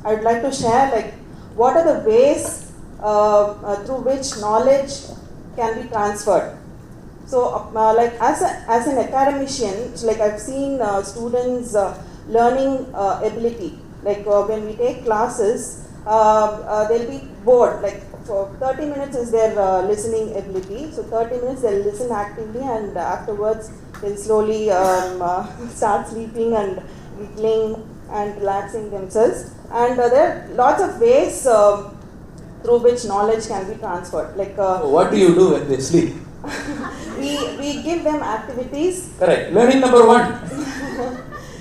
I would like to share like what are the ways through which knowledge can be transferred. So, like as an academician, so like I've seen students learning ability. Like when we take classes, they'll be bored. Like for 30 minutes is their listening ability. So 30 minutes they'll listen actively, and afterwards they'll slowly start sleeping and giggling and relaxing themselves. And there are lots of ways through which knowledge can be transferred. Like what do you do when they sleep? we give them activities. Correct. Learning number one.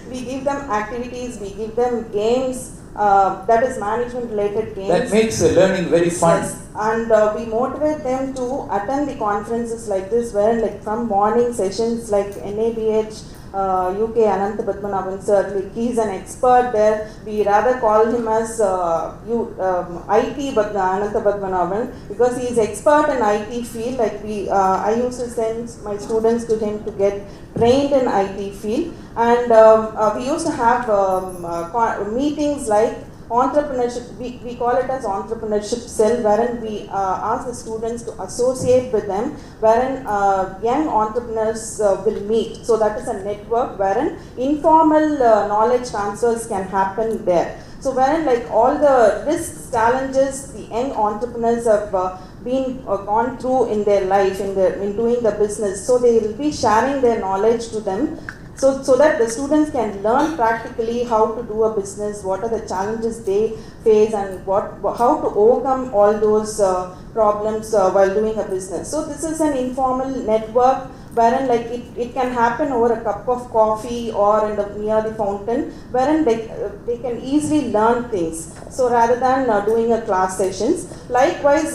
We give them activities, we give them games, that is management related games. That makes learning very fun. Yes. And we motivate them to attend the conferences like this, where like from morning sessions like NABH, UK Anantha Padmanabhan sir, like he's an expert there. We rather call him as IT Anantha Padmanabhan, because he is expert in IT field. Like I used to send my students to him to get trained in IT field, and we used to have meetings like entrepreneurship. We call it as entrepreneurship cell, wherein we ask the students to associate with them, wherein young entrepreneurs will meet. So that is a network wherein informal knowledge transfers can happen there. So wherein like all the risks, challenges the young entrepreneurs have been gone through in their life, in doing the business, so they will be sharing their knowledge to them. So that the students can learn practically how to do a business, what are the challenges they face, and how to overcome all those problems while doing a business. So this is an informal network wherein like it can happen over a cup of coffee or near the fountain, wherein they can easily learn things. So rather than doing a class sessions. Likewise,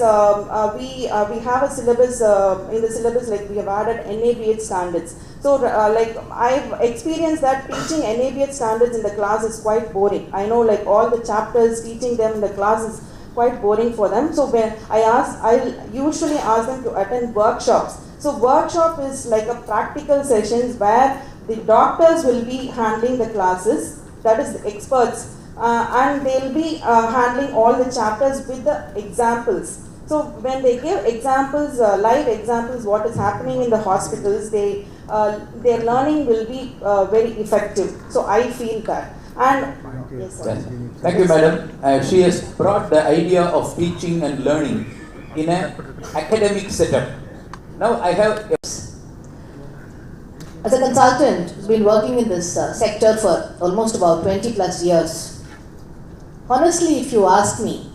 we have a syllabus, in the syllabus like we have added NABH standards. So like I've experienced that teaching NABH standards in the class is quite boring. I know like all the chapters, teaching them in the class is quite boring for them. So when I usually ask them to attend workshops. So workshop is like a practical sessions where the doctors will be handling the classes, that is the experts, and they'll be handling all the chapters with the examples. So when they give examples, live examples, what is happening in the hospitals, their learning will be very effective. So I feel that. And yes, sir. Thank you, madam. She has brought the idea of teaching and learning in an academic setup. Now I have. As a consultant who's been working in this sector for almost about 20 plus years, honestly, if you ask me,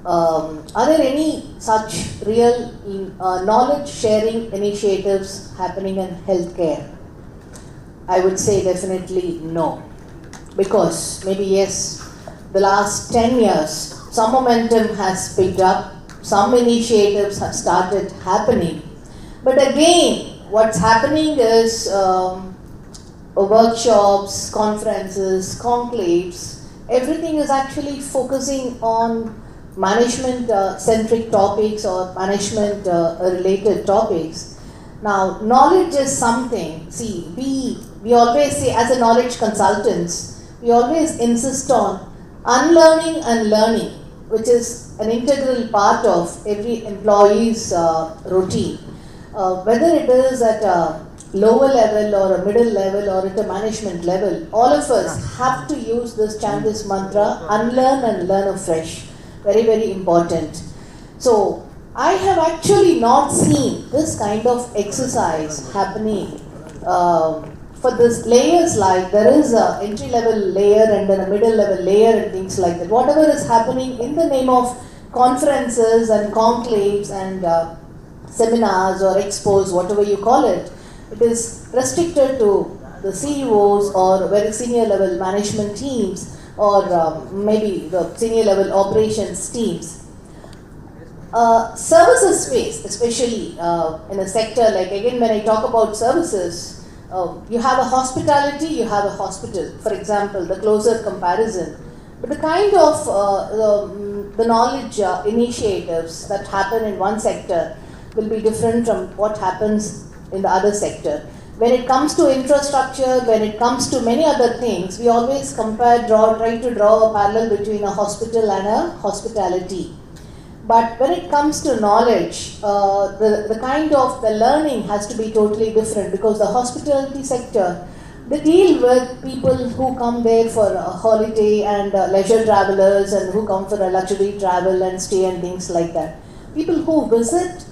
are there any such real knowledge sharing initiatives happening in healthcare? I would say definitely no. Because maybe yes, the last 10 years, some momentum has picked up, some initiatives have started happening. But again, what's happening is workshops, conferences, conclaves, everything is actually focusing on management-centric topics or management-related topics. Now, knowledge is something, see, we always say as a knowledge consultants, we always insist on unlearning and learning, which is an integral part of every employee's routine. Whether it is at a lower level or a middle level or at a management level, all of us have to use this Chandra's mantra, unlearn and learn afresh. Very, very important. So, I have actually not seen this kind of exercise happening for this layers, like there is a entry level layer and then a middle level layer and things like that. Whatever is happening in the name of conferences and conclaves and seminars or expos, whatever you call it, it is restricted to the CEOs or very senior level management teams or maybe the senior level operations teams. Services space, especially in a sector like, again, when I talk about services, you have a hospitality, you have a hospital, for example, the closer comparison. But the kind of the knowledge initiatives that happen in one sector will be different from what happens in the other sector. when it comes to infrastructure, when it comes to many other things, we always try to draw a parallel between a hospital and a hospitality. But when it comes to knowledge, the kind of the learning has to be totally different, because the hospitality sector, they deal with people who come there for a holiday and leisure travelers, and who come for a luxury travel and stay and things like that. People who visit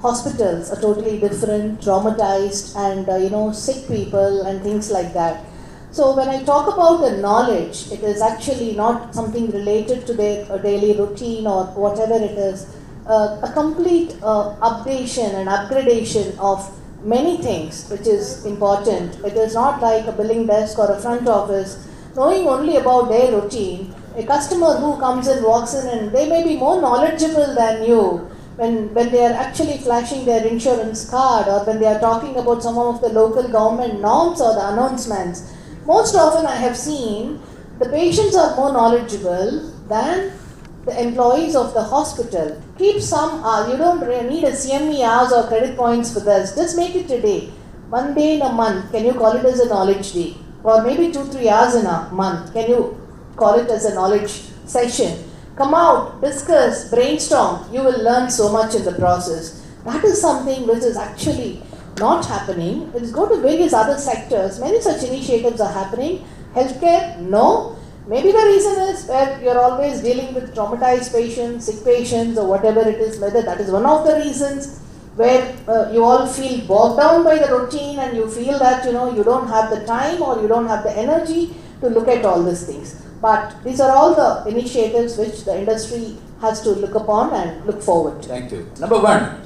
hospitals are totally different, traumatized and sick people and things like that. So when I talk about the knowledge, it is actually not something related to their daily routine or whatever it is. A complete updation and upgradation of many things which is important. It is not like a billing desk or a front office knowing only about their routine. A customer who comes and walks in, and they may be more knowledgeable than you when they are actually flashing their insurance card, or when they are talking about some of the local government norms or the announcements. Most often I have seen the patients are more knowledgeable than the employees of the hospital. Keep some, you don't need a CME hours or credit points for this. Just make it a day. One day in a month, can you call it as a knowledge day? Or maybe 2-3 hours in a month, can you call it as a knowledge session? Come out, discuss, brainstorm. You will learn so much in the process. That is something which is actually not happening. It is go to various other sectors. Many such initiatives are happening. Healthcare, no. Maybe the reason is where you're always dealing with traumatized patients, sick patients, or whatever it is. Whether that is one of the reasons where you all feel bogged down by the routine, and you feel that you don't have the time or you don't have the energy to look at all these things. But these are all the initiatives which the industry has to look upon and look forward to. Thank you. Number one,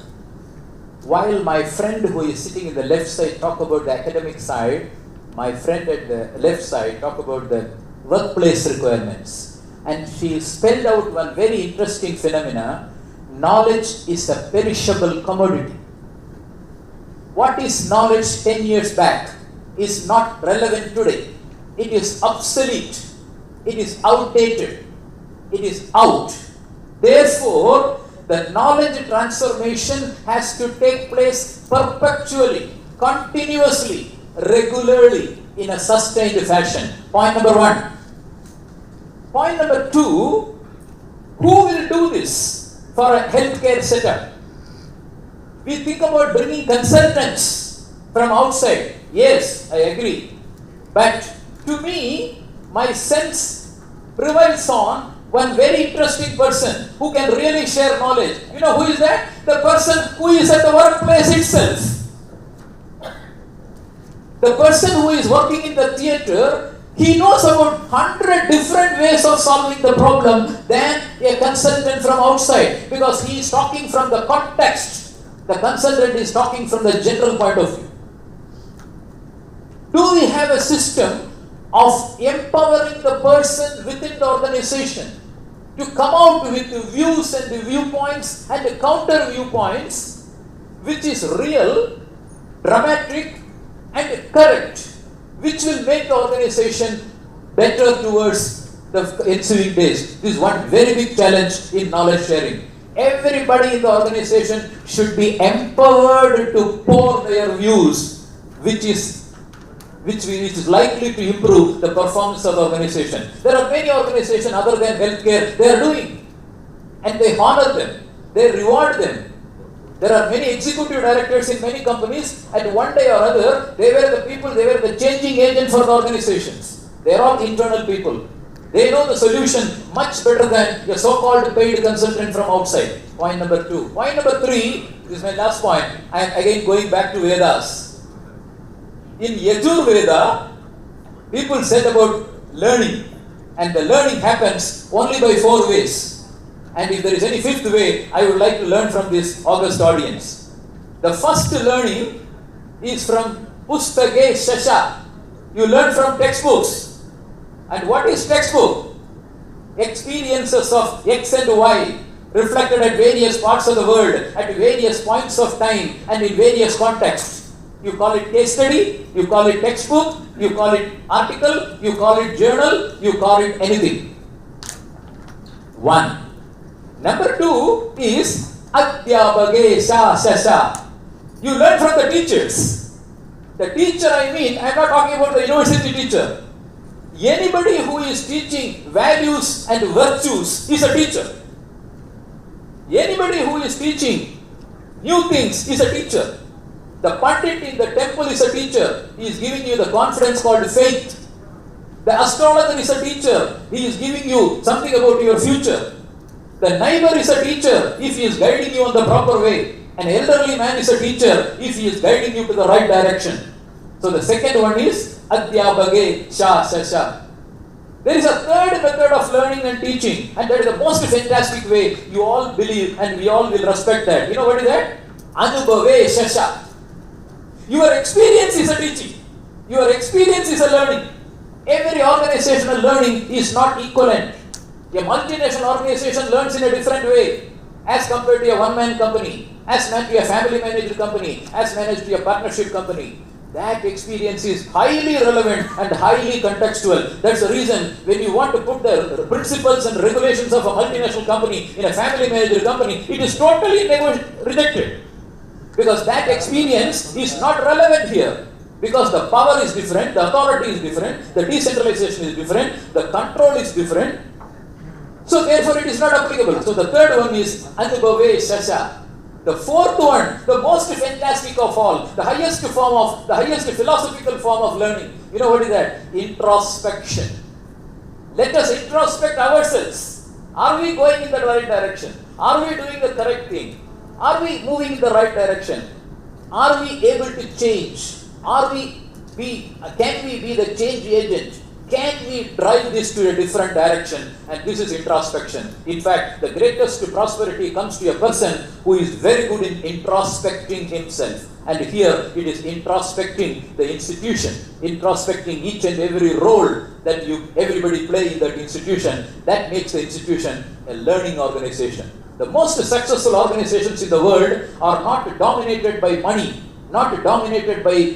while my friend who is sitting in the left side talk about the academic side, my friend at the left side talk about the workplace requirements. And she spelled out one very interesting phenomena. Knowledge is a perishable commodity. What is knowledge 10 years back is not relevant today. It is obsolete. It is outdated. It is out. Therefore, the knowledge transformation has to take place perpetually, continuously, regularly, in a sustained fashion. Point number one. Point number two, who will do this for a healthcare setup? We think about bringing consultants from outside. Yes, I agree. But to me, my sense prevails on one very interesting person who can really share knowledge. You know who is that? The person who is at the workplace itself. The person who is working in the theatre, he knows about 100 different ways of solving the problem than a consultant from outside, because he is talking from the context. The consultant is talking from the general point of view. Do we have a system of empowering the person within the organization to come out with views and viewpoints and counter viewpoints, which is real, dramatic and correct, which will make the organization better towards the ensuing days? This is one very big challenge in knowledge sharing. Everybody in the organization should be empowered to pour their views, which is likely to improve the performance of the organization. There are many organizations other than healthcare they are doing, and they honor them, they reward them. There are many executive directors in many companies, and one day or other, they were the people, they were the changing agent for the organizations. They are all internal people. They know the solution much better than a so-called paid consultant from outside. Point number two. Point number three, this is my last point. I am again going back to Vedas. In Yajurveda, people said about learning, and the learning happens only by 4 ways. And if there is any 5th way, I would like to learn from this august audience. The first learning is from Pustage Shasha. You learn from textbooks. And what is textbook? Experiences of X and Y reflected at various parts of the world, at various points of time and in various contexts. You call it case study, you call it textbook, you call it article, you call it journal, you call it anything. 1. Number 2 is Adhyabhage Shasha. You learn from the teachers. The teacher I mean, I am not talking about the university teacher. Anybody who is teaching values and virtues is a teacher. Anybody who is teaching new things is a teacher. The pandit in the temple is a teacher. He is giving you the confidence called faith. The astrologer is a teacher. He is giving you something about your future. The neighbor is a teacher if he is guiding you on the proper way. An elderly man is a teacher if he is guiding you to the right direction. So the second one is Adhyabhage Sha Sha. There is a third method of learning and teaching, and that is the most fantastic way you all believe and we all will respect that. You know what is that? Anubhave Shasha. Your experience is a teaching. Your experience is a learning. Every organizational learning is not equivalent. A multinational organization learns in a different way as compared to a one-man company, as compared to a family managed company, as managed to a partnership company. That experience is highly relevant and highly contextual. That's the reason when you want to put the principles and regulations of a multinational company in a family managed company, it is totally rejected. Because that experience is not relevant here. Because the power is different, the authority is different, the decentralization is different, the control is different. So therefore it is not applicable. So the third one is Anubhave Shasha. The fourth one, the most fantastic of all, the highest philosophical form of learning. You know what is that? Introspection. Let us introspect ourselves. Are we going in the right direction? Are we doing the correct thing? Are we moving in the right direction? Are we able to change? Can we be the change agent? Can we drive this to a different direction? And this is introspection. In fact, the greatest prosperity comes to a person who is very good in introspecting himself. And here it is introspecting the institution, introspecting each and every role that everybody play in that institution. That makes the institution a learning organization. The most successful organizations in the world are not dominated by money, not dominated by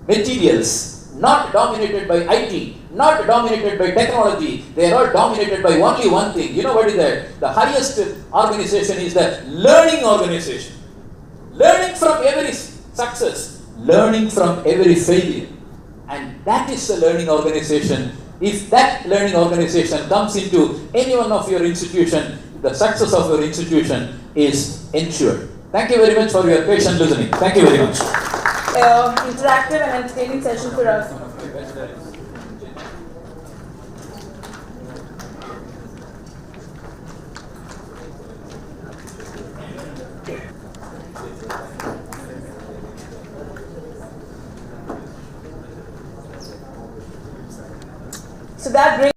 materials, not dominated by IT, not dominated by technology. They are all dominated by only one thing. You know what is that? The highest organization is the learning organization. Learning from every success, learning from every failure. And that is the learning organization. If that learning organization comes into any one of your institution, the success of your institution is ensured. Thank you very much for your patient listening. Thank you very much. Interactive and entertaining session for us. So that brings